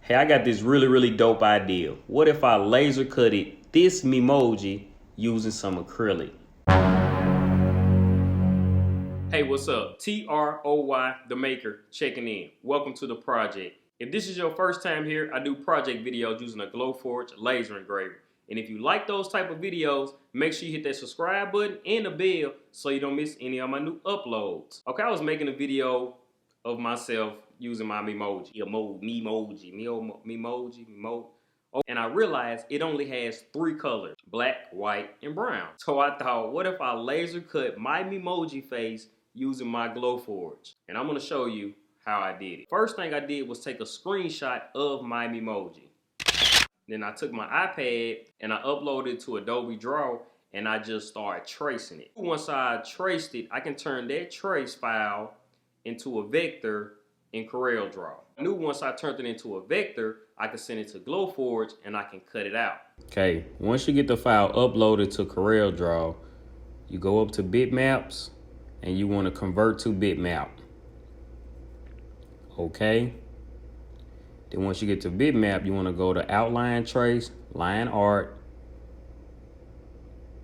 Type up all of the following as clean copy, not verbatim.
Hey, I got this really dope idea. What if I laser cutted this Memoji using some acrylic? Hey, what's up? TROY, the maker, checking in. Welcome to the project. If this is your first time here, I do project videos using a Glowforge Laser Engraver. And if you like those type of videos, make sure you hit that subscribe button and the bell so you don't miss any of my new uploads. Okay, I was making a video of myself using my Memoji. And I realized it only has 3 colors, black, white, and brown. So I thought, what if I laser cut my Memoji face using my Glowforge? And I'm gonna show you how I did it. First thing I did was take a screenshot of my Memoji. Then I took my iPad and I uploaded it to Adobe Draw and I just started tracing it. Once I traced it, I can turn that trace file into a vector in CorelDRAW. I knew once I turned it into a vector, I could send it to Glowforge and I can cut it out. Okay, once you get the file uploaded to CorelDRAW, you go up to bitmaps and you want to convert to bitmap. Okay. Then once you get to bitmap, you want to go to outline trace, line art,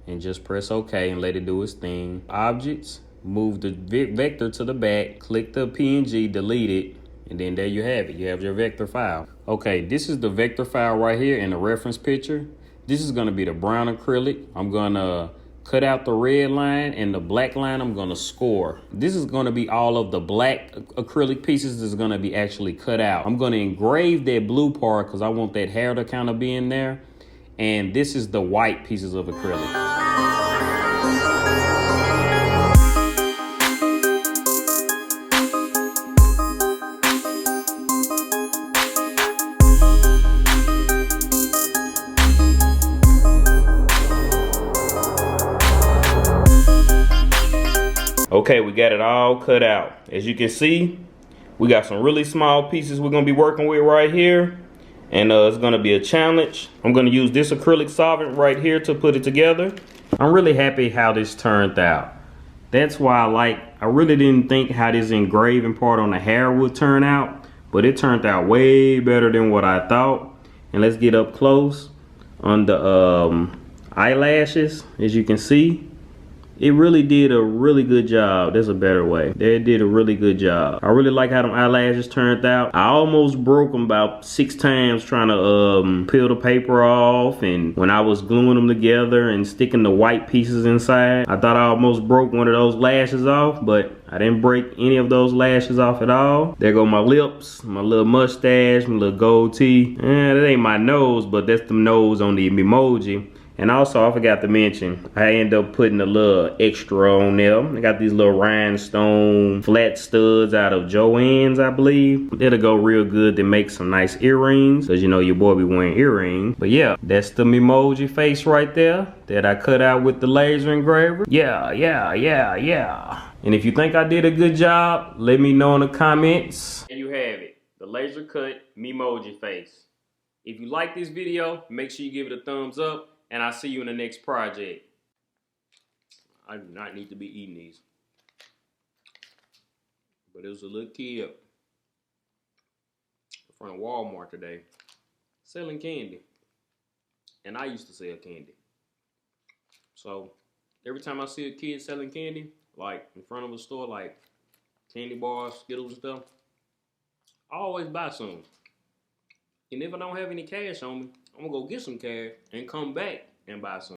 and just press OK and let it do its thing. Objects, move the vector to the back, click the PNG, delete it, and then there you have it. You have your vector file. Okay, this is the vector file right here in the reference picture. This is going to be the brown acrylic. I'm going to cut out the red line, and the black line I'm going to score. This is going to be all of the black acrylic pieces that's going to be actually cut out. I'm going to engrave that blue part because I want that hair to kind of be in there. And this is the white pieces of acrylic. Okay, we got it all cut out. As you can see, we got some really small pieces we're gonna be working with right here. And it's gonna be a challenge. I'm gonna use this acrylic solvent right here to put it together. I'm really happy how this turned out. That's why I really didn't think how this engraving part on the hair would turn out, but it turned out way better than what I thought. And let's get up close on the eyelashes. As you can see, it really did a really good job. There's a better way. They did a really good job. I really like how them eyelashes turned out. I almost broke them about 6 times trying to peel the paper off, and when I was gluing them together and sticking the white pieces inside, I thought I almost broke one of those lashes off, but I didn't break any of those lashes off at all. There go my lips, my little mustache, my little goatee. That ain't my nose, but that's the nose on the Memoji. And also, I forgot to mention, I ended up putting a little extra on there. I got these little rhinestone flat studs out of Joann's, I believe. That'll go real good to make some nice earrings, because you know your boy be wearing earrings. But yeah, that's the Memoji face right there that I cut out with the laser engraver. Yeah. And if you think I did a good job, let me know in the comments. There you have it, the laser cut Memoji face. If you like this video, make sure you give it a thumbs up. And I'll see you in the next project. I do not need to be eating these. But there was a little kid in front of Walmart today selling candy. And I used to sell candy. So every time I see a kid selling candy, like in front of a store, like candy bars, Skittles and stuff, I always buy some. And if I don't have any cash on me, I'm gonna go get some cash and come back and buy some.